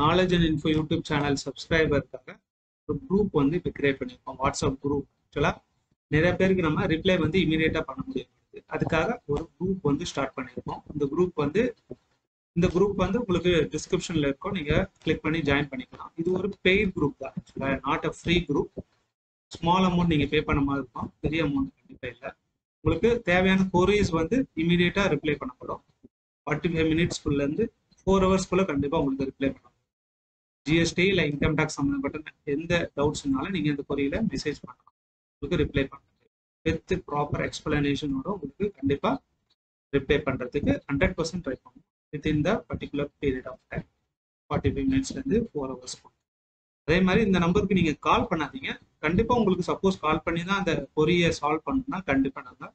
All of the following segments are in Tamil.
Knowledge and info YouTube channel சப்ஸ்கிரைபருக்காக ஒரு குரூப் வந்து இப்போ கிரியேட் பண்ணியிருக்கோம். WhatsApp group. ஆக்சுவலாக நிறைய பேருக்கு நம்ம ரிப்ளை வந்து இமீடியட்டாக பண்ண முடியாது. அதுக்காக ஒரு குரூப் வந்து ஸ்டார்ட் பண்ணியிருக்கோம். இந்த குரூப் வந்து உங்களுக்கு டிஸ்கிரிப்ஷனில் இருக்கும். நீங்கள் கிளிக் பண்ணி ஜாயின் பண்ணிக்கலாம். இது ஒரு பெய்ட் குரூப் தான். ஆக்சுவலாக not a free group. Small amount நீங்கள் பே பண்ண மாதிரி இருக்கும். பெரிய அமௌண்ட் கண்டிப்பாக இல்லை. உங்களுக்கு தேவையான கொரீஸ் வந்து இமீடியட்டாக ரிப்ளை பண்ணப்படும். 45 மினிட்ஸ்க்குள்ளேருந்து 4 ஹவர்ஸ்க்குள்ளே கண்டிப்பாக உங்களுக்கு ரிப்ளை பண்ணணும். ஜிஎஸ்டி இல்லை இன்கம் டேக்ஸ் சம்மந்தப்பட்ட எந்த டவுட்ஸ்னாலும் நீங்கள் இந்த கொரியில் மெசேஜ் பண்ணலாம். உங்களுக்கு ரிப்ளை பண்ணுறது வித் ப்ராப்பர் எக்ஸ்பிளனேஷனோட உங்களுக்கு கண்டிப்பாக ரிப்ளை பண்ணுறதுக்கு 100% ட்ரை பண்ணணும். With the particular period of time 45 மினிட்ஸ்லேருந்து 4 ஹவர்ஸ். அதே மாதிரி இந்த நம்பருக்கு நீங்கள் கால் பண்ணாதீங்க. கண்டிப்பாக உங்களுக்கு சப்போஸ் கால் பண்ணி தான் அந்த கொரியை சால்வ் பண்ணணும்னா கண்டிப்பாக நாங்கள்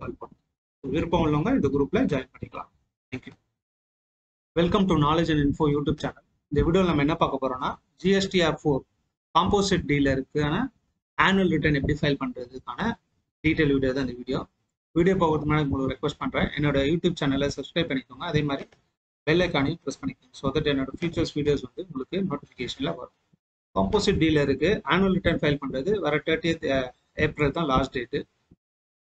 கால் பண்ணுவோம். விருப்பம் உள்ளவங்க இந்த குரூப்பில் ஜாயின் பண்ணிக்கலாம். Thank you. Welcome to knowledge and info YouTube channel. இந்த வீடியோவில் நம்ம என்ன பார்க்க போகிறோம்னா GSTR4 காம்போசிட் டீலருக்கான ஆனுவல் ரிட்டர்ன் எப்படி ஃபைல் பண்ணுறதுக்கான டீட்டெயில் வீடியோ தான் இந்த வீடியோ பார்க்கறதுக்கு முன்னாடி உங்களுக்கு ரெக்வஸ்ட் பண்ணுறேன். என்னோட யூடியூப் சேனலை சப்ஸ்கிரைப் பண்ணிக்கோங்க. அதே மாதிரி பெல் ஐக்கானையும் ப்ரெஸ் பண்ணிக்கோங்க. ஸோ தட் என்னோட ஃபியூச்சர்ஸ் வீடியோஸ் வந்து உங்களுக்கு நோட்டிஃபிகேஷனில் வரும். காம்போசிட் டீலருக்கு ஆனுவல் ரிட்டர்ன் ஃபைல் பண்ணுறது வர 30th ஏப்ரல் தான் லாஸ்ட் டேட்டு.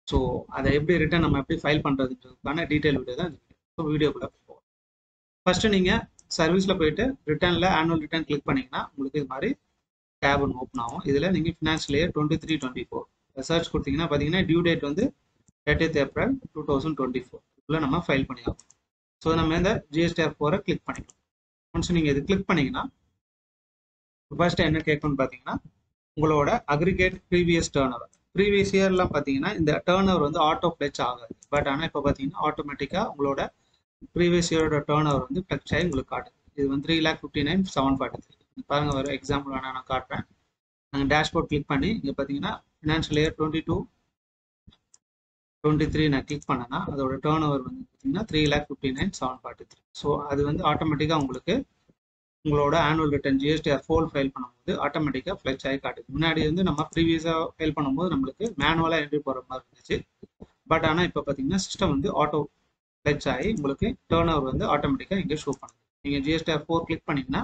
ஸோ அதை எப்படி ரிட்டர்ன் நம்ம எப்படி ஃபைல் பண்ணுறதுக்கான டீட்டெயில் வீடியோ தான் இந்த வீடியோ. ஸோ வீடியோக்குள்ளே போவோம். ஃபஸ்ட்டு நீங்கள் சர்வீஸில் போயிட்டு ரிட்டர்னில் ஆனுவல் ரிட்டர்ன் கிளிக் பண்ணிங்கன்னா உங்களுக்கு இது மாதிரி டேப் ஒன்று ஓப்பன் ஆகும். இதில் நீங்கள் ஃபினான்ஷியல் இயர் 23-24 சர்ச் கொடுத்தீங்கன்னா பார்த்தீங்கன்னா டியூ டேட் வந்து 30th ஏப்ரல் 2024 இதுக்குள்ளே நம்ம ஃபைல் பண்ணியாகும். ஸோ நம்ம இந்த GSTR4 கிளிக் பண்ணிக்கலாம். ஒன்ஸ் நீங்கள் இது கிளிக் பண்ணிங்கன்னா ஃபர்ஸ்ட் என்ன கேட்கணும்னு பார்த்தீங்கன்னா உங்களோட aggregate previous turn over. Previous இயர்லாம் பார்த்தீங்கன்னா இந்த டர்ன் ஓவர் வந்து ஆட்டோ ஃப்ளெச் ஆகாது. பட் ஆனால் இப்போ பார்த்தீங்கன்னா ஆட்டோமேட்டிக்காக உங்களோட ப்ரீவியஸ் இயரோட டர்ன் ஓவர் வந்து ஃப்ளெச் ஆகி உங்களுக்கு காட்டுது. இது வந்து 3,59,743. பாருங்கள், ஒரு எக்ஸாம்பிள் வேணால் நான் காட்டுறேன். நாங்கள் டேஷ்போர்ட் கிளிக் பண்ணி இங்கே பார்த்தீங்கன்னா ஃபினான்ஷியல் இயர் 22-23 நான் கிளிக் பண்ணேன்னா அதோட டர்ன் ஓவர் வந்து பார்த்தீங்கன்னா 3,59,743. ஸோ அது வந்து ஆட்டோமேட்டிக்காக உங்களுக்கு உங்களோட ஆனுவல் ரிட்டர்ன் GSTR4 ஃபைல் பண்ணும்போது ஆட்டோமேட்டிக்காக ஃப்ளெச் ஆகி காட்டுது. முன்னாடி வந்து நம்ம ப்ரீவியஸாக ஃபைல் பண்ணும்போது நம்மளுக்கு மேனுவலாக என்ட்ரி போகிற மாதிரி இருந்துச்சு. பட் ஆனால் இப்போ பார்த்தீங்கன்னா சிஸ்டம் வந்து ஆட்டோ ஃப்ளெச் ஆகி உங்களுக்கு டர்ன் ஓவர் வந்து ஆட்டோமேட்டிக்காக இங்கே ஷோ பண்ணுது. நீங்கள் GSTR4 கிளிக் பண்ணிங்கன்னா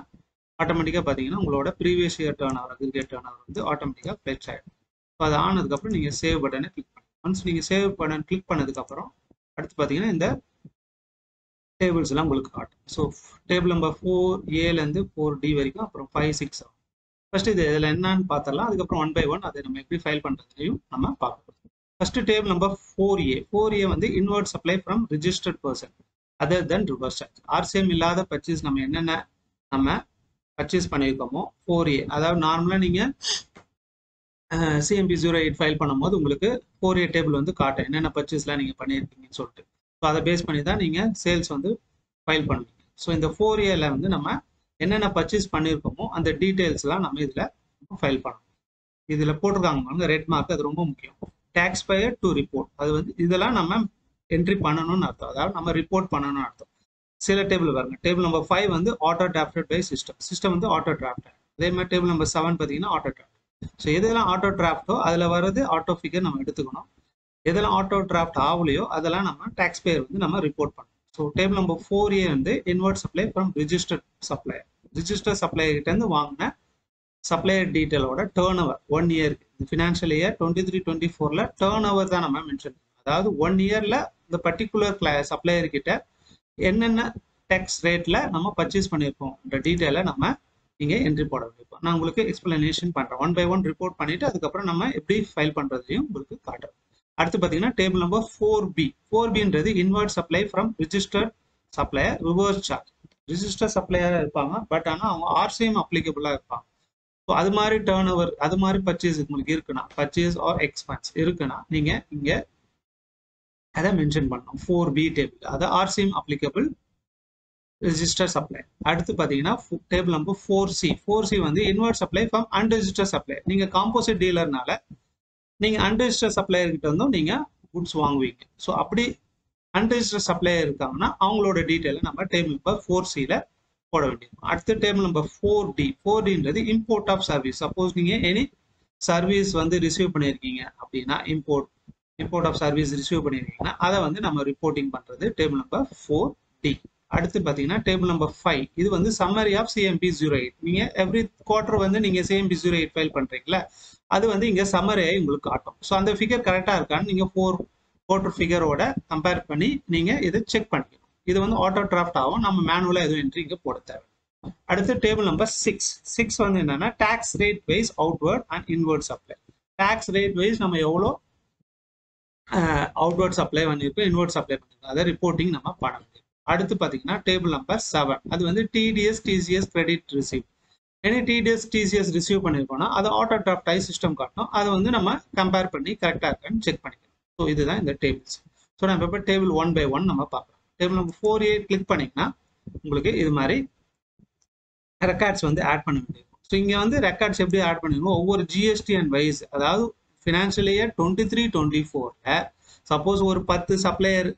ஆட்டோமேட்டிக்காக பார்த்தீங்கன்னா உங்களோட previous year turn over aggregate turn over வந்து ஆட்டோமேட்டிக்காக ஃப்ளெச் ஆகிடும். ஸோ அது ஆனதுக்கப்புறம் நீங்கள் சேவ் பட்டனை கிளிக் பண்ணுங்க. ஒன்ஸ் நீங்கள் சேவ் பட்டன் கிளிக் பண்ணதுக்கப்புறம் அடுத்து பார்த்தீங்கன்னா இந்த டேபிள்ஸ் எல்லாம் உங்களுக்கு காட்டும். ஸோ டேபிள் நம்பர் 4Aலேருந்து 4D வரைக்கும், அப்புறம் 5, 6, 7. ஃபர்ஸ்ட் இது இதில் என்னன்னு பார்த்துடலாம். அதுக்கப்புறம் 1 by 1 அதை நம்ம எப்படி ஃபைல் பண்ணுறதையும் நம்ம பார்க்கலாம். ஃபர்ஸ்ட் டேபிள் நம்பர் 4A வந்து inward supply from registered person other then reverse charge. RCM இல்லாத பர்ச்சேஸ் நம்ம என்னென்ன நம்ம பர்ச்சேஸ் பண்ணியிருக்கோமோ 4A, அதாவது நார்மலாக நீங்கள் CMP08 ஃபைல் பண்ணும்போது உங்களுக்கு 4A டேபிள் வந்து காட்டும் என்னென்ன பர்ச்சேஸ்லாம் நீங்கள் பண்ணியிருக்கீங்கன்னு சொல்லிட்டு. ஸோ அதை பேஸ் பண்ணி தான் நீங்கள் சேல்ஸ் வந்து ஃபைல் பண்ணுவீங்க. ஸோ இந்த 4Aல வந்து நம்ம என்னென்ன பர்ச்சேஸ் பண்ணியிருக்கோமோ அந்த டீட்டெயில்ஸ்லாம் நம்ம இதில் ஃபைல் பண்ணணும். இதில் போட்டிருக்காங்க ரெட் மார்க், அது ரொம்ப முக்கியம். டேக்ஸ் பேயர் டு ரிப்போர்ட், அது வந்து இதெல்லாம் நம்ம என்ட்ரி பண்ணணும்னு அர்த்தம். அதாவது நம்ம ரிப்போர்ட் பண்ணணும்னு அர்த்தம். சில டேபிள் பாருங்க. டேபிள் நம்பர் 5 வந்து ஆட்டோ டிராஃப்டட் பை சிஸ்டம் வந்து ஆட்டோ டிராஃப்ட். அதே மாதிரி டேபிள் நம்பர் 7 பார்த்தீங்கன்னா ஆட்டோ டிராஃப்ட். ஸோ எதெல்லாம் ஆட்டோ டிராஃப்டோ அதில் வர்றது ஆட்டோ ஃபிகர் நம்ம எடுத்துக்கணும். எதெல்லாம் ஆட்டோ டிராஃப்ட் ஆகலையோ அதெல்லாம் நம்ம டேக்ஸ் பேயர் வந்து நம்ம ரிப்போர்ட் பண்ணணும். ஸோ டேபிள் நம்பர் 4A வந்து inward supply from registered supplier. Register supplier கிட்டேருந்து வாங்கின சப்ளையர் டீட்டெயிலோட turn over 1 year, financial year 23-24ல டேர்ன் ஓவர் தான் நம்ம மென்ஷன் பண்ணணும். அதாவது 1 இயரில் இந்த பர்டிகுலர் சப்ளையர் கிட்ட என்னென்ன டேக்ஸ் ரேட்டில் நம்ம பர்ச்சேஸ் பண்ணியிருக்கோம் இந்த டீட்டெயிலை நம்ம நீங்கள் என்ட்ரி போட வைப்போம். நான் உங்களுக்கு எக்ஸ்பிளனேஷன் பண்ணுறேன். 1 by 1 ரிப்போர்ட் பண்ணிவிட்டு அதுக்கப்புறம் நம்ம எப்படி ஃபைல் பண்ணுறதையும் உங்களுக்கு காட்டுறோம். அடுத்து பார்த்தீங்கன்னா டேபிள் நம்பர் 4Bன்றது inward supply from registered supplier reverse charge. Register சப்ளையராக இருப்பாங்க, பட் ஆனால் அவங்க RCM அப்ளிகபிளாக இருப்பாங்க. ஸோ அது மாதிரி டேர்ன் ஓவர், அது மாதிரி பர்ச்சேஸ் உங்களுக்கு இருக்குன்னா, பர்ச்சேஸ் ஆர் எக்ஸ்பென்ஸ் இருக்குன்னா நீங்கள் இங்கே அதை மென்ஷன் பண்ணணும். 4B டேபிள், அது RCM அப்ளிகபிள் ரிஜிஸ்டர் சப்ளை. அடுத்து பார்த்தீங்கன்னா டேபிள் நம்பர் 4C வந்து inward supply from unregistered supply. நீங்கள் காம்போசிட் டீலர்னால நீங்கள் அன்ரிஜிஸ்டர் சப்ளையர் கிட்ட இருந்தும் நீங்கள் குட்ஸ் வாங்குவீங்க. ஸோ அப்படி அன்ரிஜிஸ்டர் சப்ளையர் இருக்காங்கன்னா அவங்களோட டீட்டெயிலை நம்ம டேபிள் நம்பர் 4Cல போட வேண்டியிருக்கும். அடுத்து டேபிள் நம்பர் 4Dன்றது இம்போர்ட் ஆஃப் சர்வீஸ். சப்போஸ் நீங்கள் எனி சர்வீஸ் வந்து ரிசீவ் பண்ணியிருக்கீங்க அப்படின்னா இம்போர்ட் ஆஃப் சர்வீஸ் ரிசீவ் பண்ணியிருக்கீங்கன்னா அதை வந்து நம்ம ரிப்போர்ட்டிங் பண்ணுறது டேபிள் நம்பர் 4D. அடுத்து பார்த்தீங்கன்னா டேபிள் நம்பர் 5 இது வந்து சம்மரி ஆஃப் CMP08. நீங்கள் எவ்ரி குவார்டர் வந்து நீங்கள் CMP08 ஃபைல் பண்ணுறீங்களா, அது வந்து இங்கே சம்மரியாகி உங்களுக்கு காட்டும். ஸோ அந்த ஃபிகர் கரெக்டாக இருக்கான்னு நீங்கள் 4 குவார்டர் ஃபிகரோட கம்பேர் பண்ணி நீங்கள் இதை செக் பண்ணிக்கணும். இது வந்து ஆட்டோ டிராஃப்ட் ஆகும், நம்ம மேனுவலாக எதுவும் என்ட்ரி இங்கே போட தேவை. அடுத்து டேபிள் நம்பர் 6 வந்து என்னன்னா tax rate wise outward and inward supply. Tax rate wise நம்ம எவ்வளோ அவுட்வர்ட் சப்ளை பண்ணியிருக்கோம், இன்வர்ட் சப்ளை பண்ணியிருக்கோம், அதை ரிப்போர்ட்டிங் நம்ம பண்ண முடியும். அடுத்து பார்த்தீங்கன்னா டேபிள் நம்பர் 7 அது வந்து TDS TCS credit receive. Any TDS TCS receive பண்ணியிருக்கோம்னா அதை ஆட்டோ டிராஃப்ட் ஆகி சிஸ்டம் காட்டணும், அதை வந்து நம்ம கம்பேர் பண்ணி கரெக்டாக இருக்கான்னு செக் பண்ணிக்கணும். ஸோ இதுதான் இந்த டேபிள்ஸ். ஸோ நம்ம இப்போ டேபிள் 1 by 1 நம்ம பார்க்கலாம். டேபிள் நம்பர் 4A கிளிக் பண்ணிங்கன்னா உங்களுக்கு இது மாதிரி ரெக்கார்ட்ஸ் வந்து ஆட் பண்ண வேண்டியிருக்கும். ஸோ இங்கே வந்து ரெக்கார்ட்ஸ் எப்படி ஆட் பண்ணிருக்கோம், ஒவ்வொரு GST அண்ட் வைஸ், அதாவது ஃபினான்ஷியல் இயர் 23-24 சப்போஸ் ஒரு 10 சப்ளையர்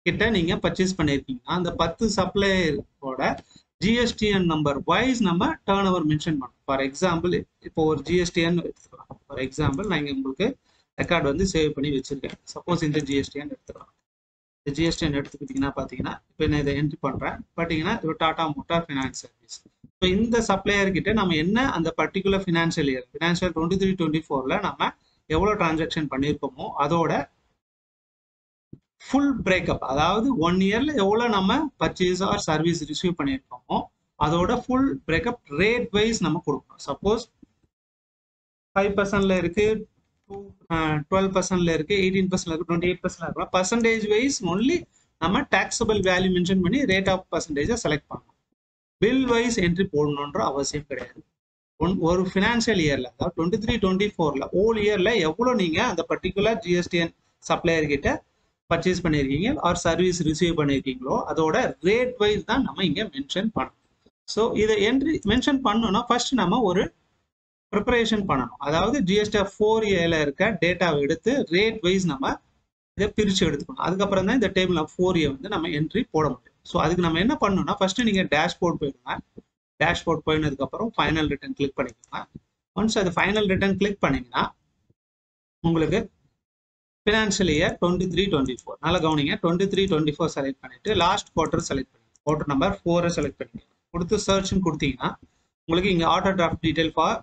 கிட்ட நீங்க பர்ச்சேஸ் பண்ணிருக்கீங்கன்னா அந்த 10 சப்ளையரோட GSTN நம்பர் வைஸ் நம்ம டர்ன் ஓவர் மென்ஷன் பண்ணணும். ஃபார் எக்ஸாம்பிள் இப்போ ஒரு GSTN எடுத்துக்கலாம். ஃபார் எக்ஸாம்பிள் நான் இங்க உங்களுக்கு ரெக்கார்ட் வந்து சேவ் பண்ணி வச்சிருக்கேன். சப்போஸ் இந்த GSTN எடுத்துக்கலாம். இந்த GSTN எடுத்துக்கிட்டீங்கன்னா பார்த்தீங்கன்னா இப்போ நான் இதை என்ட்ரி பண்ணுறேன். பார்த்தீங்கன்னா இப்போ டாடா மோட்டார் ஃபினான்ஸ் சர்வீஸ். இப்போ இந்த சப்ளையர் கிட்ட நம்ம என்ன அந்த பர்டிகுலர் ஃபினான்ஷியல் இயர் 23-24 நம்ம எவ்வளோ டிரான்சாக்ஷன் பண்ணியிருக்கோமோ அதோட ஃபுல் பிரேக்கப், அதாவது 1 இயர்ல எவ்வளோ நம்ம பர்ச்சேஸ் ஆர் சர்வீஸ் ரிசீவ் பண்ணியிருக்கோமோ அதோட ஃபுல் பிரேக்கப் ரேட் வைஸ் நம்ம கொடுக்கணும். சப்போஸ் 5% இருக்கு, 12% இருக்கு, 18% இருக்கு, 28% இருக்கலாம். பர்சன்டேஜ் வைஸ் ஒன்லி நம்ம டாக்ஸபிள் வேல்யூ மென்ஷன் பண்ணி ரேட் ஆஃப் பர்சன்டேஜை செலக்ட் பண்ணணும். பில் வைஸ் என்ட்ரி போடணுன்ற அவசியம் கிடையாது. ஒரு ஃபினான்ஷியல் இயர்ல, அதாவது 23-24 ஹோல் இயர்ல எவ்வளோ நீங்க அந்த பர்டிகுலர் GSTN சப்ளையர் கிட்ட பர்ச்சேஸ் பண்ணியிருக்கீங்க ஆர் சர்வீஸ் ரிசீவ் பண்ணியிருக்கீங்களோ அதோட ரேட் வைஸ் தான் நம்ம இங்கே மென்ஷன் பண்ணணும். ஸோ இதை என்ட்ரி மென்ஷன் பண்ணணும்னா ஃபர்ஸ்ட் நம்ம ஒரு ப்ரிப்பரேஷன் பண்ணணும். அதாவது GSTF 4Aல இருக்க டேட்டாவை எடுத்து ரேட் வைஸ் நம்ம இதை பிரித்து எடுத்துக்கணும். அதுக்கப்புறம் தான் இந்த டேபிள் ஆஃப் 4A வந்து நம்ம என்ட்ரி போட முடியும். ஸோ அதுக்கு நம்ம என்ன பண்ணணும்னா ஃபர்ஸ்ட் நீங்கள் டேஷ்போர்ட் போயிடுங்க. டேஷ்போர்ட் போயினதுக்கப்புறம் ஃபைனல் ரிட்டர்ன் கிளிக் பண்ணிக்கோங்க. ஒன்ஸ் அது ஃபைனல் ரிட்டர்ன் கிளிக் பண்ணீங்கன்னா உங்களுக்கு ஃபினான்ஷியல் இயர் 23-24 நல்லா கவனிங்க. 23-24 செலக்ட் பண்ணிட்டு லாஸ்ட் குவார்டர் செலக்ட் பண்ணிங்க. குவார்டர் நம்பர் 4 செலக்ட் பண்ணிங்க. கொடுத்து சர்ச்னு கொடுத்தீங்கன்னா உங்களுக்கு இங்கே auto draft detail for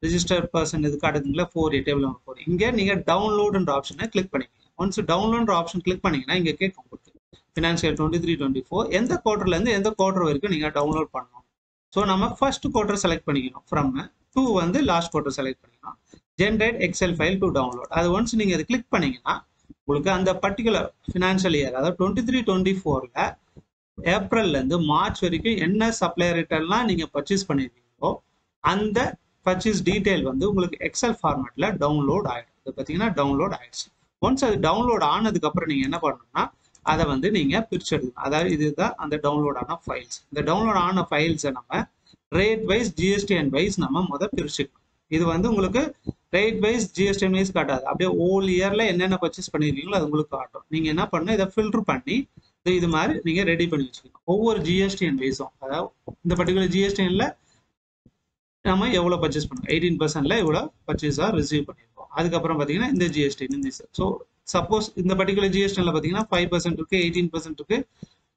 register person இது காட்டுதுங்களா 4A டேபிள் நம்பர் 4. இங்கே நீங்கள் டவுன்லோடுன்ற ஆப்ஷனை கிளிக் பண்ணிக்கோங்க. ஒன்ஸ் டவுன்லோடுன்ற ஆப்ஷன் கிளிக் பண்ணீங்கன்னா இங்கே கேட்கும் உங்களுக்கு ஃபினான்ஷியல் 23-24 எந்த குவார்டர்லேருந்து எந்த குவார்டர் வரைக்கும் நீங்கள் டவுன்லோட் பண்ணணும். ஸோ நம்ம ஃபர்ஸ்ட் குவார்டர் செலக்ட் பண்ணிக்கணும். ஃப்ரம் 2 வந்து லாஸ்ட் குவார்டர் செலக்ட் பண்ணிக்கணும். Generate excel file to download. அது ஒன்ஸ் நீங்கள் அதை கிளிக் பண்ணீங்கன்னா உங்களுக்கு அந்த பர்டிகுலர் ஃபினான்ஷியல் இயர், அதாவது 23-24 ஏப்ரல்லேருந்து மார்ச் வரைக்கும் என்ன சப்ளையர் ரிட்டர்ன்லாம் நீங்கள் பர்ச்சேஸ் பண்ணியிருக்கீங்களோ அந்த பர்ச்சேஸ் டீட்டெயில் வந்து உங்களுக்கு எக்ஸல் ஃபார்மேட்டில் டவுன்லோட் ஆகிடும். அது பார்த்தீங்கன்னா டவுன்லோட் ஆகிடுச்சு. ஒன்ஸ் அது டவுன்லோட் ஆனதுக்கப்புறம் நீங்கள் என்ன பண்ணணும்னா அதை வந்து நீங்கள் பிரிச்சு எடுக்கணும். அதாவது இதுதான் அந்த டவுன்லோட் ஆன ஃபைல்ஸ். இந்த டவுன்லோட் ஆன ஃபைல்ஸை நம்ம ரேட் வைஸ் GSTN வைஸ் நம்ம பிரிச்சுக்கணும். இது வந்து உங்களுக்கு ரேட் வைஸ் GSTN வைஸ் காட்டாது. அப்படியே ஹோல் இயர்ல என்னென்ன பர்ச்சேஸ் பண்ணிருக்கீங்களோ அது உங்களுக்கு காட்டும். நீங்க என்ன பண்ணணும், இதை ஃபில்டர் பண்ணி இது மாதிரி நீங்க ரெடி பண்ணி வச்சுக்கணும். ஒவ்வொரு GSTN வைஸும், அதாவது இந்த பர்டிகுலர் GSTNல நம்ம எவ்வளவு பர்ச்சேஸ் பண்ணுவோம், 18%ல எவ்வளவு பர்ச்சேஸா ரிசீவ் பண்ணிருக்கோம். அதுக்கப்புறம் பாத்தீங்கன்னா இந்த GSTN இந்த ஸோ சப்போஸ் இந்த பர்டிகுலர் GSTNல பாத்தீங்கன்னா 5% இருக்கு, 18% இருக்கு,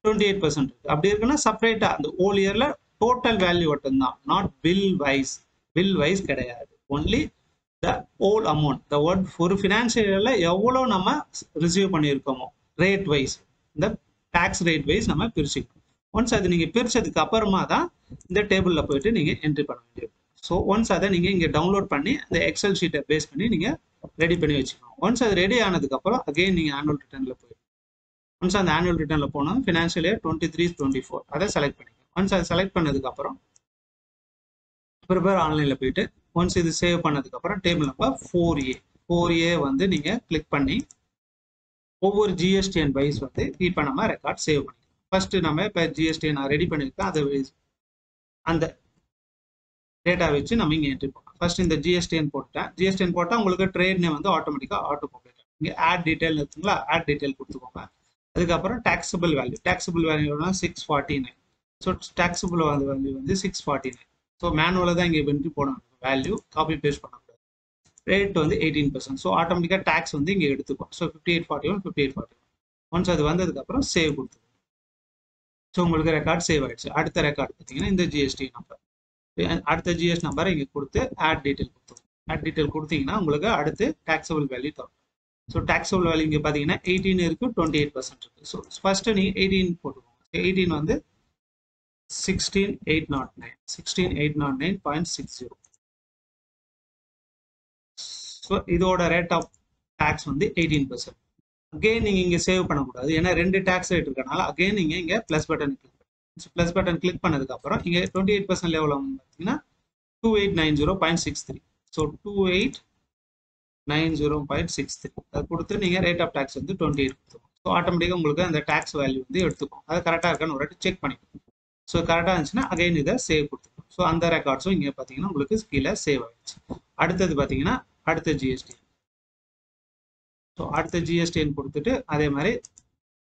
28% இருக்கு. அப்படி இருக்குன்னா செப்பரேட்டா அந்த ஹோல் இயர்ல டோட்டல் வேல்யூ மட்டும்தான், not bill wise. Bill wise கிடையாது. Only the whole amount. The word ஒரு ஃபினான்ஷியல் இயர்ல எவ்வளோ நம்ம ரிசீவ் பண்ணியிருக்கோமோ ரேட் வைஸ், இந்த டாக்ஸ் ரேட் வைஸ் நம்ம பிரிச்சுக்கணும். ஒன்ஸ் அது நீங்கள் பிரிச்சதுக்கு அப்புறமா தான் இந்த டேபிளில் போயிட்டு நீங்கள் என்ட்ரி பண்ண வேண்டியது. ஸோ ஒன்ஸ் அதை நீங்கள் இங்கே டவுன்லோட் பண்ணி அந்த எக்ஸல் ஷீட்டை பேஸ் பண்ணி நீங்கள் ரெடி பண்ணி வச்சுக்கணும். ஒன்ஸ் அது ரெடி ஆனதுக்கப்புறம் அகெயின் நீங்கள் ஆனுவல் ரிட்டர்னில் போயிடும். ஒன்ஸ் அந்த ஆனுவல் ரிட்டர்னில் போனோம் ஃபினான்ஷியல் இயர் 23-24 அதை செலக்ட் பண்ணிக்கணும். ஒன்ஸ் அதை செலக்ட் பண்ணதுக்கப்புறம் ப்ரிப்பேர் ஆன்லைனில் போயிட்டு ஒன்ஸ் இது சேவ் பண்ணதுக்கப்புறம் டேபிள் நம்பர் 4A வந்து நீங்கள் கிளிக் பண்ணி ஒவ்வொரு GSTN வைஸ் வந்து இப்போ நம்ம ரெக்கார்ட் சேவ் பண்ணிக்கலாம். ஃபர்ஸ்ட் நம்ம இப்போ GSTN நான் ரெடி பண்ணியிருக்கேன், அதை அந்த டேட்டா வச்சு நம்ம இங்கே என்ட்ரி பண்ணலாம். ஃபர்ஸ்ட் இந்த GSTN போட்டுட்டேன். GSTN போட்டால் உங்களுக்கு ட்ரேட் நேம் வந்து ஆட்டோமேட்டிக்காக ஆட்டோ போட்டுட்டேன். இங்கே ஆட் டீட்டெயில் இருக்குங்களா, ஆட் டீட்டெயில் கொடுத்துக்கோங்க. அதுக்கப்புறம் டாக்ஸபிள் வேல்யூனா 649. ஸோ டாக்ஸபிள் வேல்யூ வந்து 649. ஸோ மேனுவலாக தான் இங்கே என்ட்ரி போடணும். வேல்யூ காப்பி பேஸ்ட் பண்ணக்கூடாது. ரேட் வந்து 18%. ஸோ ஆட்டோமேட்டிக்காக டேக்ஸ் வந்து இங்கே எடுத்துக்கும். ஸோ 5841. ஒன்ஸ் அது வந்ததுக்கப்புறம் சேவ் கொடுத்துருவோம். ஸோ உங்களுக்கு ரெக்கார்ட் சேவ் ஆயிடுச்சு. அடுத்த ரெக்கார்ட் பார்த்தீங்கன்னா இந்த ஜிஎஸ்டி நம்பர், அடுத்த ஜிஎஸ்டி நம்பரை இங்கே கொடுத்து ஆட் டீட்டெயில் கொடுத்துருவோம். ஆட் டீட்டெயில் கொடுத்தீங்கன்னா உங்களுக்கு அடுத்து டாக்ஸபிள் வேல்யூ தரும். ஸோ டாக்ஸபிள் வேல்யூ இங்கே பார்த்தீங்கன்னா 18 இருக்கு, 28% இருக்கு. ஸோ ஃபர்ஸ்ட் நீங்க 18 போட்டுக்கோங்க. 18 வந்து 16809 16809.60. ஸோ இதோட ரேட் ஆஃப் டாக்ஸ் வந்து 18%. அகெயின் நீங்க இங்க சேவ் பண்ணக்கூடாது, ஏன்னா ரெண்டு டாக்ஸ் ரேட் இருக்கனால அகெயின் நீங்க இங்க பிளஸ் பட்டன் கிளிக் பண்ணுங்க. பிளஸ் பட்டன் கிளிக் பண்ணதுக்கு அப்புறம் இங்க 28% லெவல் பார்த்தீங்கன்னா 2890.63. ஸோ 2890.63 அதை கொடுத்து நீங்க ரேட் ஆஃப் டாக்ஸ் வந்து 28 கொடுத்துரும். ஸோ ஆட்டோமேட்டிக்காக உங்களுக்கு அந்த டாக்ஸ் வேல்யூ வந்து எடுத்துக்கும். அது கரெக்டாக இருக்கான்னு ஒரு வாட்டி செக் பண்ணிக்கணும். ஸோ கரெக்டாக இருந்துச்சுன்னா அகைன் இதை சேவ் கொடுத்துருக்கோம். ஸோ அந்த ரெக்கார்ட்ஸும் இங்கே பார்த்தீங்கன்னா உங்களுக்கு கீழே சேவ் ஆயிடுச்சு. அடுத்தது பார்த்தீங்கன்னா அடுத்த ஜிஎஸ்டி. ஸோ அடுத்த ஜிஎஸ்டின்னு கொடுத்துட்டு அதே மாதிரி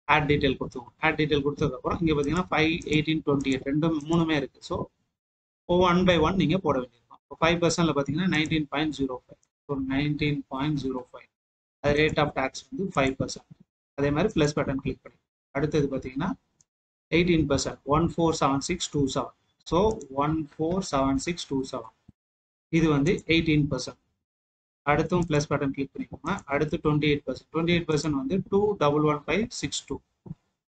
ஆட் டீட்டெயில் கொடுத்துருவோம். ஆட் டீட்டெயில் கொடுத்ததுக்கப்புறம் இங்கே பார்த்தீங்கன்னா 5, 18, 28 ரெண்டும் மூணுமே இருக்குது. ஸோ 1 by 1 நீங்கள் போட வேண்டியிருக்கும். இப்போ 5%ல பார்த்தீங்கன்னா 19.05. ஸோ 19.05 அது ரேட் ஆஃப் டாக்ஸ் வந்து 5%. அதே மாதிரி ப்ளஸ் பட்டன் கிளிக் பண்ணி அடுத்தது பார்த்தீங்கன்னா 18% 147627. ஸோ 147627 இது வந்து 18%. அடுத்தும் ப்ளஸ் பட்டன் கிளிக் பண்ணிக்கோங்க. அடுத்து 28%. 28% வந்து 211562.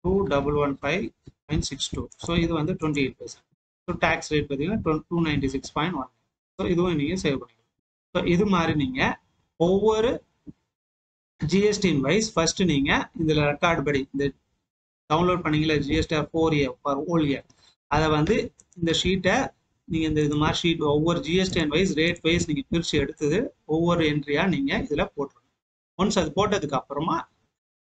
2115.62. ஸோ இது வந்து 28%. ஸோ டேக்ஸ் ரேட் பார்த்தீங்கன்னா 296.1. ஸோ இதுவும் நீங்கள் சேவ் பண்ணிக்கலாம். ஸோ இது மாதிரி நீங்கள் ஒவ்வொரு ஜிஎஸ்டின் வைஸ் ஃபர்ஸ்ட் நீங்கள் இதில் ரெக்கார்டு படி இந்த டவுன்லோட் பண்ணீங்களா GST 4A for whole year, அதை வந்து இந்த ஷீட்டை நீங்கள் இது மாதிரி ஷீட் ஒவ்வொரு ஜிஎஸ்டிஎன் வைஸ் ரேட் வைஸ் நீங்கள் பிரித்து எடுத்தது ஒவ்வொரு என்ட்ரியாக நீங்கள் இதில் போட்டுருங்க. ஒன்ஸ் அது போட்டதுக்கு அப்புறமா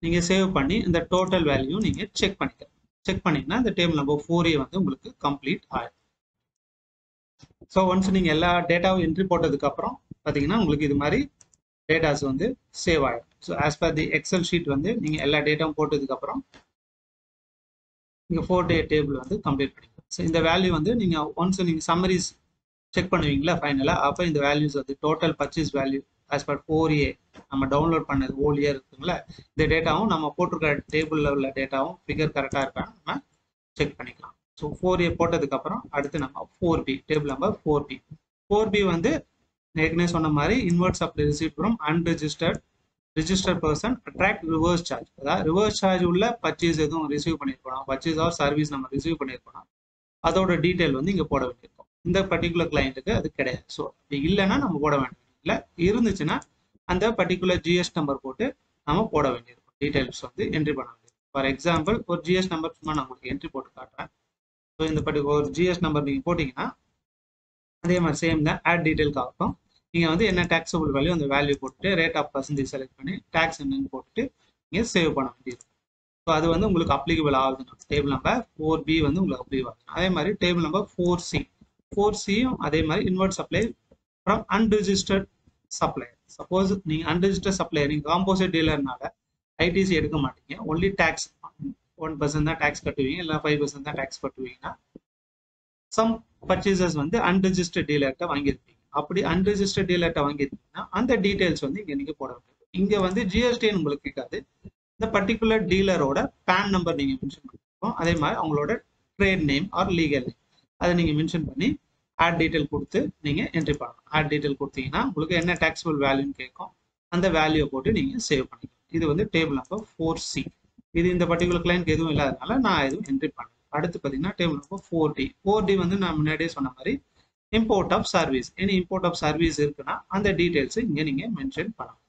நீங்கள் சேவ் பண்ணி இந்த டோட்டல் வேல்யூ நீங்கள் செக் பண்ணிக்கலாம். செக் பண்ணிங்கன்னா இந்த டேபிள் நம்பர் 4A வந்து உங்களுக்கு கம்ப்ளீட் ஆகிடும். ஸோ ஒன்ஸ் நீங்கள் எல்லா டேட்டாவும் என்ட்ரி போட்டதுக்கு அப்புறம் பார்த்தீங்கன்னா உங்களுக்கு இது மாதிரி டேட்டாஸ் வந்து சேவ் ஆகிடும். So as per the Excel sheet வந்து நீங்கள் எல்லா டேட்டாவும் போட்டதுக்கப்புறம் நீங்கள் 4 டேபிள் வந்து கம்ப்ளீட் பண்ணிக்கலாம். ஸோ இந்த வேல்யூ வந்து நீங்கள் ஒன்ஸ் நீங்கள் சம்மரிஸ் செக் பண்ணுவீங்களா ஃபைனலாக, அப்போ இந்த வேல்யூஸ் வந்து total purchase value as per 4A நம்ம டவுன்லோட் பண்ணது ஹோல் இயர் இருக்குங்களா, இந்த டேட்டாவும் நம்ம போட்டிருக்கிற டேபிளில் உள்ள டேட்டாவும் ஃபிகர் கரெக்டாக இருக்கான்னு நம்ம செக் பண்ணிக்கலாம். ஸோ 4A போட்டதுக்கப்புறம் அடுத்து நம்ம 4B டேபிள் நம்பர் 4B வந்து ஏற்கனவே சொன்ன மாதிரி invert supply received from unregistered registered person attract reverse charge. அதாவது ரிவர்ஸ் சார்ஜ் உள்ள பர்ச்சேஸ் எதுவும் ரிசீவ் பண்ணியிருக்கோம், பர்ச்சேஸ் ஆர் சர்வீஸ் நம்ம ரிசீவ் பண்ணியிருக்கோம், அதோட டீட்டெயில் வந்து இங்கே போட வேண்டியிருக்கும். இந்த பர்டிகுலர் கிளைண்ட்டுக்கு அது கிடையாது. ஸோ அப்படி இல்லைன்னா நம்ம போட வேண்டியது இல்லை, இருந்துச்சுன்னா அந்த பர்டிகுலர் ஜிஎஸ் நம்பர் போட்டு நம்ம போட வேண்டியிருக்கும். டீட்டெயில்ஸ் வந்து என்ட்ரி பண்ண வேண்டியது. ஃபார் எக்ஸாம்பிள் ஒரு ஜிஎஸ் நம்பர் சும்மா நான் உங்களுக்கு என்ட்ரி போட்டு காட்டுறேன். ஸோ இந்த பர்டிகுலர் ஒரு ஜிஎஸ் நம்பர் நீங்கள் போட்டிங்கன்னா அதே மாதிரி சேம் தான் ஆட் டீட்டெயிலுக்கு ஆகும். நீங்கள் வந்து என்ன டாக்ஸபிள் வேல்யூ அந்த வேல்யூ போட்டு ரேட் ஆஃப் பர்சன்டேஜ் செலக்ட் பண்ணி டேக்ஸ் என்னன்னு போட்டுட்டு நீங்கள் சேவ் பண்ண வேண்டியிருக்கும். ஸோ அது வந்து உங்களுக்கு அப்ளிகபிள் ஆகுதுன்னா டேபிள் நம்பர் 4B வந்து உங்களுக்கு அப்ளிகபிள் ஆகுது. அதே மாதிரி டேபிள் நம்பர் 4Cயும் அதே மாதிரி invert supply from unregistered supplier. Suppose நீங்கள் அன்ரிஜிஸ்டர்ட் சப்ளையர் நீங்கள் காம்போசிட் டீலர்னால ஐடிசி எடுக்க மாட்டீங்க, ஒன்லி டேக்ஸ் 1% தான் டேக்ஸ் கட்டுவீங்க, இல்லை 5% தான் டேக்ஸ் கட்டுவீங்கன்னா சம் பர்ச்சேசஸ் வந்து அன்ரிஜிஸ்டர்ட் டீலர்கிட்ட வாங்கியிருப்பீங்க. அப்படி அன்ரிஜிஸ்டர்ட் டீலர்கிட்ட வாங்கியிருப்பீங்கன்னா அந்த டீட்டெயில்ஸ் வந்து இங்கே நீங்கள் போட வேண்டியது. இங்கே வந்து ஜிஎஸ்டின்னு உங்களுக்கு கேட்காது, இந்த பர்டிகுலர் டீலரோட பேன் நம்பர் நீங்கள் மென்ஷன் பண்ணிருக்கோம், அதே மாதிரி அவங்களோட trade name or legal name அதை நீங்கள் மென்ஷன் பண்ணி ஆட் டீட்டெயில் கொடுத்து நீங்கள் என்ட்ரி பண்ணணும். ஆட் டீட்டெயில் கொடுத்தீங்கன்னா உங்களுக்கு என்ன டாக்ஸபிள் வேல்யூன்னு கேட்கும், அந்த வேல்யூவை போட்டு நீங்கள் சேவ் பண்ணிக்கலாம். இது வந்து டேபிள் நம்பர் 4C. இது இந்த பர்டிகுலர் கிளைண்ட் எதுவும் இல்லாதனால நான் எதுவும் என்ட்ரி பண்ணேன். அடுத்து பார்த்தீங்கன்னா டேபிள் நம்பர் 4D வந்து நான் முன்னாடியே சொன்ன மாதிரி import of service. Any import of service இருக்குன்னா அந்த டீட்டெயில்ஸ் இங்கே நீங்கள் மென்ஷன் பண்ணலாம்.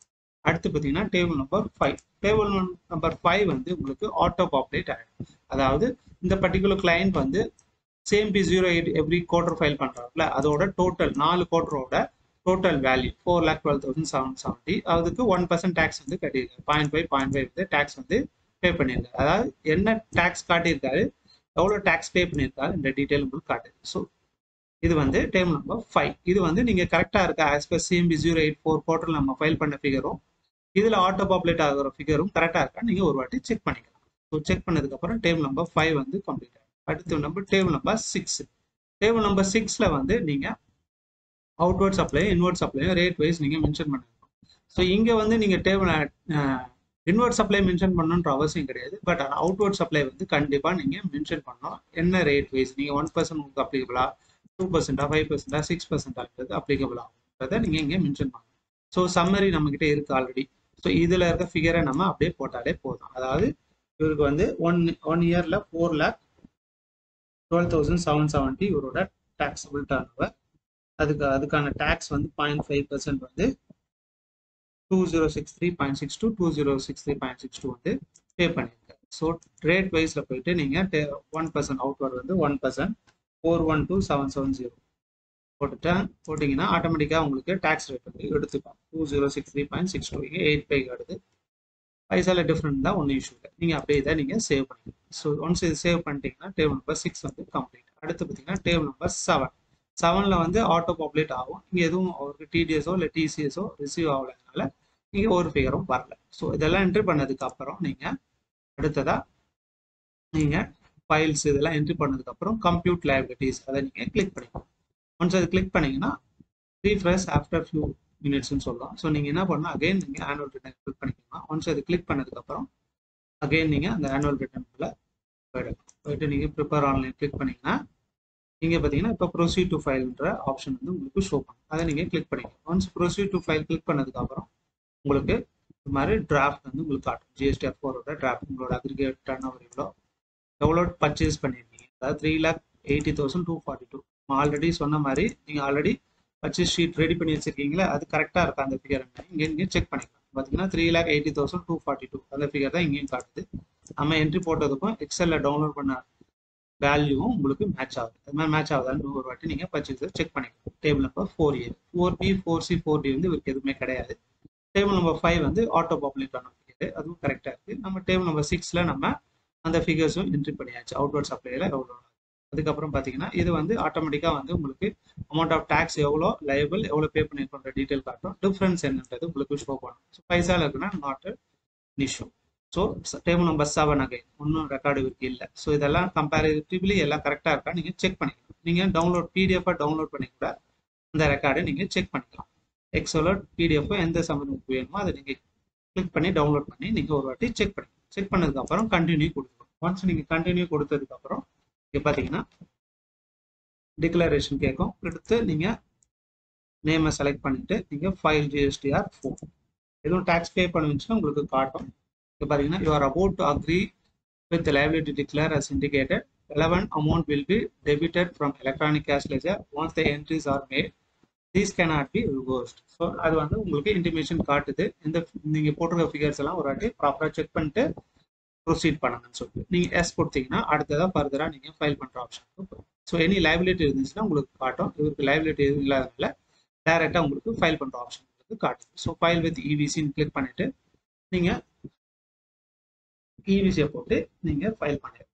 அடுத்து பார்த்தீங்கன்னா டேபிள் நம்பர் 5. டேபிள் நம்பர் 5 வந்து உங்களுக்கு ஆட்டோ பாப்புலேட் ஆகிடும். அதாவது இந்த பர்டிகுலர் கிளைண்ட் வந்து CMP08 எவ்ரி குவார்டர் ஃபைல் பண்ணுறாங்கல்ல, அதோட டோட்டல் 4 குவார்டரோட டோட்டல் வேல்யூ 4,12,770. அதுக்கு 1% டேக்ஸ் வந்து கட்டியிருக்காரு, 0.5 வந்து டேக்ஸ் வந்து பே பண்ணியிருக்காரு. அதாவது என்ன டேக்ஸ் காட்டியிருக்காரு, எவ்வளோ டேக்ஸ் பே பண்ணியிருக்காரு இந்த டீட்டெயில் உங்களுக்கு காட்டுது. ஸோ இது வந்து டேபிள் நம்பர் 5. இது வந்து நீங்கள் கரெக்டாக இருக்கா ஆஸ் பர் CMP084 போர்ட்டல் நம்ம ஃபைல் பண்ண ஃபிகரும் இதில் ஆட்டோ பாப்புலேட் ஆகிற ஃபிகரும் கரெக்டாக இருக்கா நீங்கள் ஒரு வாட்டி செக் பண்ணிக்கலாம். ஸோ செக் பண்ணதுக்கப்புறம் டேபிள் நம்பர் 5 வந்து கம்ப்ளீட் ஆகும். அடுத்து டேபிள் நம்பர் 6. டேபிள் நம்பர் 6ல வந்து நீங்கள் அவுட்வர்ட் சப்ளை இன்வெர்ட் சப்ளையும் ரேட் வைஸ் நீங்கள் மென்ஷன் பண்ணிருக்கோம். ஸோ இங்கே வந்து நீங்கள் இன்வெர்ட் சப்ளை மென்ஷன் பண்ணணுன்ற அவசியம் கிடையாது. பட் ஆனால் அவுட்வர்ட் சப்ளை வந்து கண்டிப்பாக நீங்கள் மென்ஷன் பண்ணணும். என்ன ரேட் வைஸ் நீங்கள் 1% உங்களுக்கு அப்ளிகபிளா, 2%, 5%, 6% அப்ளிகபிள் ஆகுன்றதை நீங்கள் இங்கே மென்ஷன் பண்ணணும். ஸோ சம்மரி நம்மக்கிட்ட இருக்குது ஆல்ரெடி. ஸோ இதில் இருக்க ஃபிகரை நம்ம அப்படியே போட்டாலே போதும். அதாவது இவருக்கு வந்து ஒன் இயரில் 4,12,770 இவரோட டாக்ஸபிள் டர்ன் ஓவர். அதுக்கான டேக்ஸ் வந்து 0.5% வந்து 2063.62 2063.62 வந்து பே பண்ணியிருக்காரு. ஸோ ரேட் வைஸில் போயிட்டு நீங்கள் 1% அவுட்வர்ட் வந்து 1% 412770 போட்டிங்கன்னா ஆட்டோமேட்டிக்காக உங்களுக்கு டேக்ஸ் ரேட் வந்து எடுத்துக்கும். 2063.62 இங்கே 8 வருது. பைசாவில் டிஃப்ரெண்ட் தான், ஒன்றும் இஷ்யூ இல்லை. நீங்கள் அப்படியே இதை நீங்கள் சேவ் பண்ணிக்கலாம். ஸோ ஒன்ஸ் இது சேவ் பண்ணிட்டீங்கன்னா டேபிள் நம்பர் 6 வந்து கம்ப்ளீட். அடுத்து பார்த்தீங்கன்னா டேபிள் நம்பர் 7 வந்து ஆட்டோ பாப்புலேட் ஆகும். இங்கே எதுவும் அவருக்கு டிடிஎஸோ இல்லை டிசிஎஸோ ரிசீவ் ஆகலைனால இங்கே ஒரு ஃபிகரும் வரல. ஸோ இதெல்லாம் என்ட்ரி பண்ணதுக்கு அப்புறம் நீங்கள் அடுத்ததாக நீங்கள் ஃபைல்ஸ் இதெல்லாம் என்ட்ரி பண்ணதுக்கப்புறம் கம்ப்யூட் லைபிலிட்டிஸ் அதை நீங்கள் கிளிக் பண்ணிக்கலாம். ஒன்ஸ் அது கிளிக் பண்ணிங்கன்னா ரீஃப்ரெஷ் ஆஃப்டர் ஃபியூ மினிட்ஸ்னு சொல்லலாம். ஸோ நீங்கள் என்ன பண்ணால் அகைன் நீங்கள் ஆனுவல் ரிட்டர்ன் கிளிக் பண்ணிக்கலாம். ஒன்ஸ் அது கிளிக் பண்ணதுக்கப்புறம் அகைன் நீங்கள் அந்த ஆனுவல் ரிட்டர்னுக்குள்ள போயிட்டு நீங்கள் ப்ரிப்பேர் ஆன்லைன் கிளிக் பண்ணிங்கன்னா இங்கே பார்த்தீங்கன்னா இப்போ ப்ரொசீட் டு ஃபைல்ன்ற ஆப்ஷன் வந்து உங்களுக்கு ஷோ பண்ணும். அதை நீங்கள் கிளிக் பண்ணிக்கலாம். Once proceed to file click பண்ணதுக்கப்புறம் உங்களுக்கு இது மாதிரி டிராஃப்ட் வந்து உங்களுக்கு காட்டும். GSTR4ஓட டிராஃப்ட் உங்களோட அக்ரிகேட் டர்ன் ஓவர் எவ்வளோ பர்ச்சேஸ் பண்ணியிருக்கீங்க. அதாவது 3,80,242. ஆல்ரெடி சொன்ன மாதிரி நீங்கள் ஆல்ரெடி பர்ச்சேஸ் ஷீட் ரெடி பண்ணி வச்சிருக்கீங்களா, அது கரெக்டாக இருக்கா அந்த ஃபிகர் இங்கே செக் பண்ணிக்கலாம். பார்த்தீங்கன்னா 3,80,242 அந்த ஃபிகர் தான் இங்கேயும் காட்டுது. நம்ம என்ட்ரி போட்டதுக்கும் எக்ஸலில் டவுன்லோட் பண்ண வேல்யூவும் உங்களுக்கு மேட்ச் ஆகுது. அது மாதிரி மேட்ச் ஆகுதான்னு ஒரு வாட்டி நீங்கள் பர்ச்சேஸ் செக் பண்ணிக்கலாம். Table number 4A 4B 4C 4D வந்து இவருக்கு எதுவுமே கிடையாது. டேபிள் நம்பர் 5 வந்து ஆட்டோ பாப்புலேட் ஆன ஃபிகர், அதுவும் கரெக்டாக இருக்குது. நம்ம டேபிள் நம்பர் 6ல நம்ம அந்த ஃபிகர்ஸும் என்ட்ரி பண்ணியாச்சு. அவுட்வர்ட் சப்ளையில் எவ்வளோ. அதுக்கப்புறம் பார்த்தீங்கன்னா இது வந்து ஆட்டோமேட்டிக்காக வந்து உங்களுக்கு அமௌண்ட் ஆஃப் டேக்ஸ் எவ்வளோ, லைபிள் எவ்வளோ பே பண்ணிருக்கிற டீட்டெயில் காட்டும். டிஃப்ரென்ஸ் என்னன்றது உங்களுக்கு ஷோ பண்ணும். ஸோ பைசாவில் இருக்குன்னா not issue. So table number 7 again ஒன்றும் ரெக்கார்டு இருக்கு இல்லை. ஸோ இதெல்லாம் கம்பேரிட்டிவ்லி எல்லாம் கரெக்டாக இருக்கா நீங்கள் செக் பண்ணிக்கலாம். நீங்கள் டவுன்லோட் PDF டவுன்லோட் பண்ணி கூட அந்த ரெக்கார்டை நீங்கள் செக் பண்ணிக்கலாம். எக்ஸலோ PDF எந்த சம்மந்தத்துக்கு வேணுமோ அதை நீங்கள் கிளிக் பண்ணி டவுன்லோட் பண்ணி நீங்கள் ஒரு வாட்டி செக் பண்ணிக்கலாம். செக் பண்ணதுக்கப்புறம் கண்டினியூ கொடுக்கணும். ஒன்ஸ் நீங்கள் கண்டினியூ கொடுத்ததுக்கப்புறம் இங்கே பார்த்தீங்கன்னா டிக்ளரேஷன் கேட்கும். எடுத்து நீங்கள் நேமை செலக்ட் பண்ணிவிட்டு நீங்கள் ஃபைல் GSTR4 எதுவும் டேக்ஸ் பே பண்ணுச்சுன்னா உங்களுக்கு காட்டும். இப்போ பார்த்தீங்கன்னா you are about to agree with liability declare as indicated. Relevant amount will be debited from electronic cash ledger once the entries are made. These cannot be reversed. So அது வந்து உங்களுக்கு இன்டிமேஷன் காட்டுது. இந்த நீங்கள் போட்டிருக்க ஃபிகர்ஸ் எல்லாம் ஒரு வாட்டி ப்ராப்பராக செக் பண்ணிட்டு ப்ரொசீட் பண்ணுங்கன்னு சொல்லிட்டு நீங்கள் எஸ் கொடுத்தீங்கன்னா அடுத்ததாக ஃபர்தராக நீங்கள் ஃபைல் பண்ணுற ஆப்ஷனுக்கு போகும். ஸோ எனி லைபிலிட்டி இருந்துச்சுன்னா உங்களுக்கு காட்டும். இவருக்கு லைபிலிட்டி எதுவும் இல்லாதனால டைரெக்டாக உங்களுக்கு ஃபைல் பண்ணுற ஆப்ஷன் உங்களுக்கு காட்டுது. ஸோ ஃபைல் வித் EVCன்னு கிளிக் பண்ணிவிட்டு நீங்கள் EVCயை போட்டு நீங்கள் ஃபைல் பண்ணிடுங்க.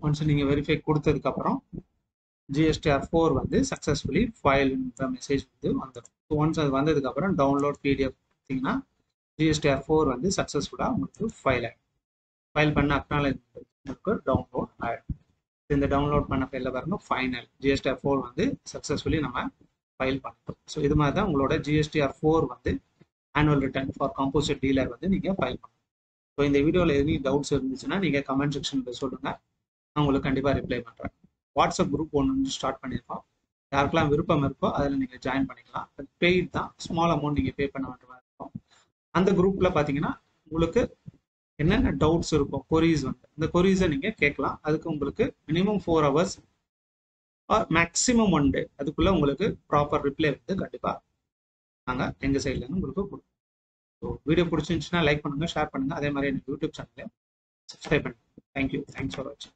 ஒன்ஸ் நீங்கள் வெரிஃபை கொடுத்ததுக்கப்புறம் GSTR4 வந்து சக்ஸஸ்ஃபுல்லி ஃபைல்ன்ற மெசேஜ் வந்து வந்துடும். ஸோ ஒன்ஸ் அது வந்ததுக்கப்புறம் டவுன்லோட் PDF பார்த்தீங்கன்னா GSTR4 வந்து சக்ஸஸ்ஃபுல்லாக உங்களுக்கு ஃபைல் ஆகிடும். ஃபைல் பண்ண அக்னாலஜ்மெண்ட் உங்களுக்கு டவுன்லோட் ஆகிடும். இந்த டவுன்லோட் பண்ண ஃபைலில் பாருங்க ஃபைனல் GSTR4 வந்து சக்ஸஸ்ஃபுல்லி நம்ம ஃபைல் பண்ணிட்டோம். ஸோ இது மாதிரி தான் உங்களோட GSTR4 வந்து annual return for composite dealer வந்து நீங்கள் ஃபைல் பண்ணணும். ஸோ இந்த வீடியோவில் எதுவும் டவுட்ஸ் இருந்துச்சுன்னா நீங்கள் கமெண்ட் செக்ஷனில் சொல்லுங்கள், நான் உங்களுக்கு கண்டிப்பாக ரிப்ளை பண்ணுறேன். வாட்ஸ்அப் குரூப் ஒன்று வந்து ஸ்டார்ட் பண்ணியிருக்கோம். யாருக்கெல்லாம் விருப்பம் இருக்கோ அதில் நீங்கள் ஜாயின் பண்ணிக்கலாம். அது பெய்ட் தான், ஸ்மால் அமௌண்ட் நீங்கள் பே பண்ண வேண்டிய மாதிரி இருக்கும். அந்த குரூப்பில் பார்த்தீங்கன்னா உங்களுக்கு என்னென்ன டவுட்ஸ் இருக்கும், கொரீஸ் வந்து அந்த கொரீஸை நீங்கள் கேட்கலாம். அதுக்கு உங்களுக்கு minimum 4 hours or maximum 1 day அதுக்குள்ளே உங்களுக்கு ப்ராப்பர் ரிப்ளை வந்து கண்டிப்பாக நாங்கள் எங்கள் சைட்லேருந்து உங்களுக்கு கொடுப்போம். ஸோ வீடியோ பிடிச்சிருந்துச்சுன்னா லைக் பண்ணுங்கள், ஷேர் பண்ணுங்கள். அதே மாதிரி எனக்கு யூடியூப் சேனலை சப்ஸ்கிரைப் பண்ணுங்கள். தேங்க்யூ. தேங்க்ஸ் ஃபார் வாட்சிங்.